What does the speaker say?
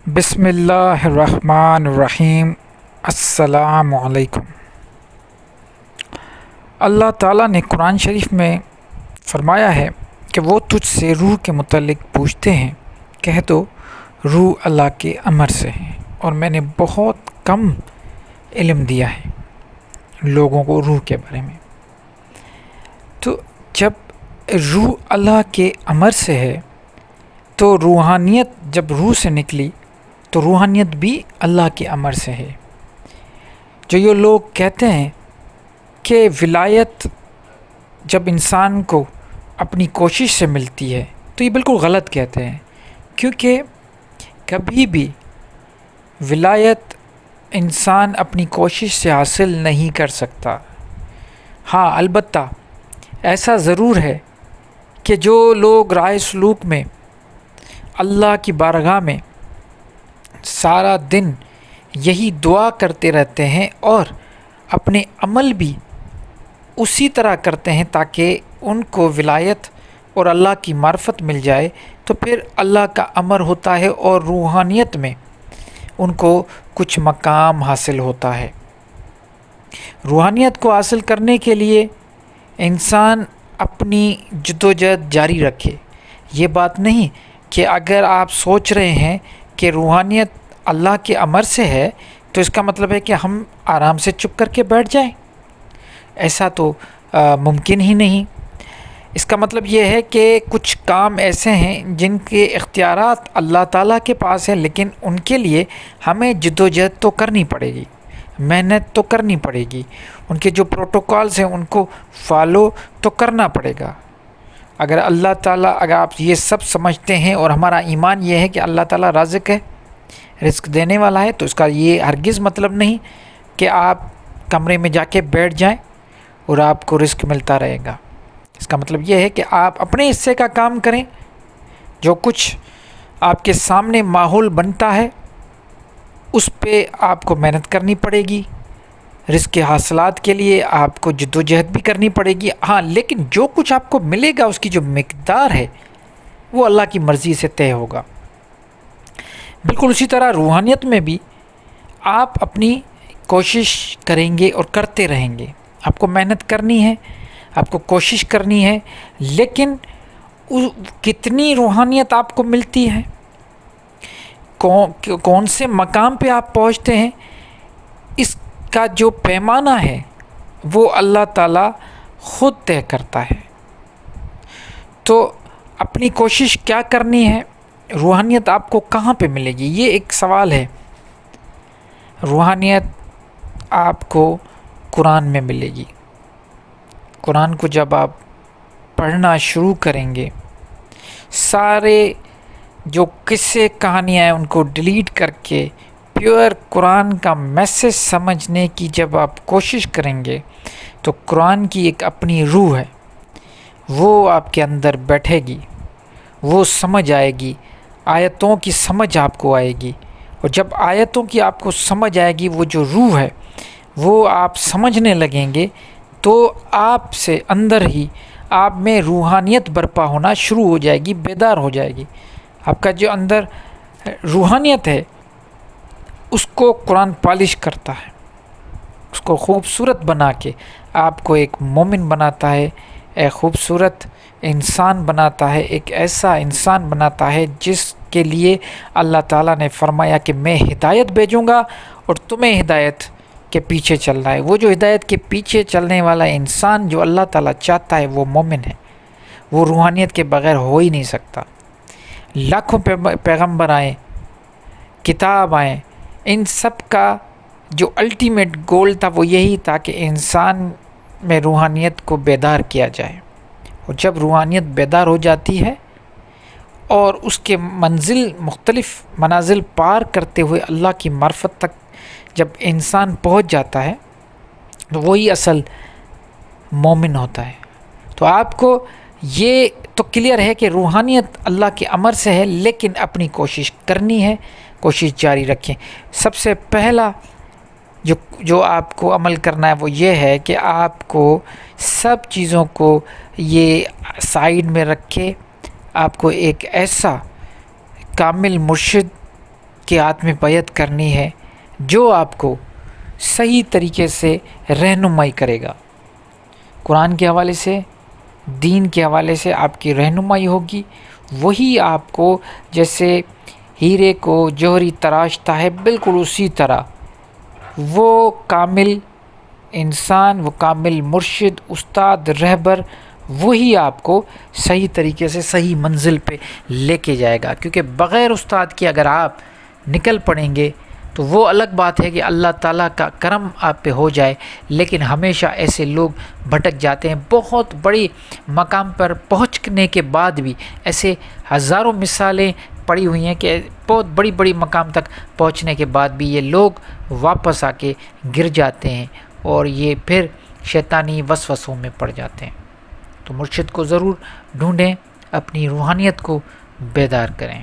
بسم اللہ الرحمن الرحیم۔ السلام علیکم۔ اللہ تعالیٰ نے قرآن شریف میں فرمایا ہے کہ وہ تجھ سے روح کے متعلق پوچھتے ہیں، کہہ دو روح اللہ کے امر سے ہے، اور میں نے بہت کم علم دیا ہے لوگوں کو روح کے بارے میں۔ تو جب روح اللہ کے امر سے ہے تو روحانیت جب روح سے نکلی تو روحانیت بھی اللہ کے امر سے ہے۔ جو یہ لوگ کہتے ہیں کہ ولایت جب انسان کو اپنی کوشش سے ملتی ہے تو یہ بالکل غلط کہتے ہیں، کیونکہ کبھی بھی ولایت انسان اپنی کوشش سے حاصل نہیں کر سکتا۔ ہاں، البتہ ایسا ضرور ہے کہ جو لوگ رائے سلوک میں اللہ کی بارگاہ میں سارا دن یہی دعا کرتے رہتے ہیں اور اپنے عمل بھی اسی طرح کرتے ہیں تاکہ ان کو ولایت اور اللہ کی معرفت مل جائے، تو پھر اللہ کا امر ہوتا ہے اور روحانیت میں ان کو کچھ مقام حاصل ہوتا ہے۔ روحانیت کو حاصل کرنے کے لیے انسان اپنی جدوجہد جاری رکھے۔ یہ بات نہیں کہ اگر آپ سوچ رہے ہیں کہ روحانیت اللہ کے امر سے ہے تو اس کا مطلب ہے کہ ہم آرام سے چپ کر کے بیٹھ جائیں۔ ایسا تو ممکن ہی نہیں۔ اس کا مطلب یہ ہے کہ کچھ کام ایسے ہیں جن کے اختیارات اللہ تعالیٰ کے پاس ہیں، لیکن ان کے لیے ہمیں جدوجہد تو کرنی پڑے گی، محنت تو کرنی پڑے گی، ان کے جو پروٹوکالز ہیں ان کو فالو تو کرنا پڑے گا۔ اگر اللہ تعالیٰ، اگر آپ یہ سب سمجھتے ہیں اور ہمارا ایمان یہ ہے کہ اللہ تعالیٰ رازق ہے، رزق دینے والا ہے، تو اس کا یہ ہرگز مطلب نہیں کہ آپ کمرے میں جا کے بیٹھ جائیں اور آپ کو رزق ملتا رہے گا۔ اس کا مطلب یہ ہے کہ آپ اپنے حصے کا کام کریں، جو کچھ آپ کے سامنے ماحول بنتا ہے اس پہ آپ کو محنت کرنی پڑے گی، رزق کے حاصلات کے لیے آپ کو جدوجہد بھی کرنی پڑے گی۔ ہاں، لیکن جو کچھ آپ کو ملے گا اس کی جو مقدار ہے وہ اللہ کی مرضی سے طے ہوگا۔ بالکل اسی طرح روحانیت میں بھی آپ اپنی کوشش کریں گے اور کرتے رہیں گے، آپ کو محنت کرنی ہے، آپ کو کوشش کرنی ہے، لیکن کتنی روحانیت آپ کو ملتی ہے، کون سے مقام پہ آپ پہنچتے ہیں، اس کا جو پیمانہ ہے وہ اللہ تعالیٰ خود طے کرتا ہے۔ تو اپنی کوشش کیا کرنی ہے، روحانیت آپ کو کہاں پہ ملے گی، یہ ایک سوال ہے۔ روحانیت آپ کو قرآن میں ملے گی۔ قرآن کو جب آپ پڑھنا شروع کریں گے، سارے جو قصے کہانیاں ہیں ان کو ڈیلیٹ کر کے پیور قرآن کا میسج سمجھنے کی جب آپ کوشش کریں گے تو قرآن کی ایک اپنی روح ہے، وہ آپ کے اندر بیٹھے گی، وہ سمجھ آئے گی، آیتوں کی سمجھ آپ کو آئے گی، اور جب آیتوں کی آپ کو سمجھ آئے گی، وہ جو روح ہے وہ آپ سمجھنے لگیں گے، تو آپ سے اندر ہی آپ میں روحانیت برپا ہونا شروع ہو جائے گی، بیدار ہو جائے گی۔ آپ کا جو اندر روحانیت ہے اس کو قرآن پالش کرتا ہے، اس کو خوبصورت بنا کے آپ کو ایک مومن بناتا ہے، ایک خوبصورت انسان بناتا ہے، ایک ایسا انسان بناتا ہے جس کے لیے اللہ تعالیٰ نے فرمایا کہ میں ہدایت بھیجوں گا اور تمہیں ہدایت کے پیچھے چلنا ہے۔ وہ جو ہدایت کے پیچھے چلنے والا انسان جو اللہ تعالیٰ چاہتا ہے وہ مومن ہے، وہ روحانیت کے بغیر ہو ہی نہیں سکتا۔ لاکھوں پیغمبر آئیں، کتاب آئیں، ان سب کا جو الٹیمیٹ گول تھا وہ یہی تھا کہ انسان میں روحانیت کو بیدار کیا جائے، اور جب روحانیت بیدار ہو جاتی ہے اور اس کے مختلف منازل پار کرتے ہوئے اللہ کی معرفت تک جب انسان پہنچ جاتا ہے تو وہی اصل مومن ہوتا ہے۔ تو آپ کو یہ تو کلیئر ہے کہ روحانیت اللہ کے امر سے ہے، لیکن اپنی کوشش کرنی ہے، کوشش جاری رکھیں۔ سب سے پہلا جو آپ کو عمل کرنا ہے وہ یہ ہے کہ آپ کو سب چیزوں کو یہ سائیڈ میں رکھ کے آپ کو ایک ایسا کامل مرشد کے ہاتھ میں بیعت کرنی ہے جو آپ کو صحیح طریقے سے رہنمائی کرے گا۔ قرآن کے حوالے سے، دین کے حوالے سے آپ کی رہنمائی ہوگی، وہی آپ کو جیسے ہیرے کو جوہری تراشتا ہے بالکل اسی طرح وہ کامل انسان، وہ کامل مرشد، استاد، رہبر، وہی آپ کو صحیح طریقے سے صحیح منزل پہ لے کے جائے گا۔ کیونکہ بغیر استاد کے اگر آپ نکل پڑیں گے تو وہ الگ بات ہے کہ اللہ تعالیٰ کا کرم آپ پہ ہو جائے، لیکن ہمیشہ ایسے لوگ بھٹک جاتے ہیں۔ بہت بڑی مقام پر پہنچنے کے بعد بھی ایسے ہزاروں مثالیں پڑی ہوئی ہیں کہ بہت بڑی بڑی مقام تک پہنچنے کے بعد بھی یہ لوگ واپس آ کے گر جاتے ہیں اور یہ پھر شیطانی وسوسوں میں پڑ جاتے ہیں۔ تو مرشد کو ضرور ڈھونڈیں، اپنی روحانیت کو بیدار کریں۔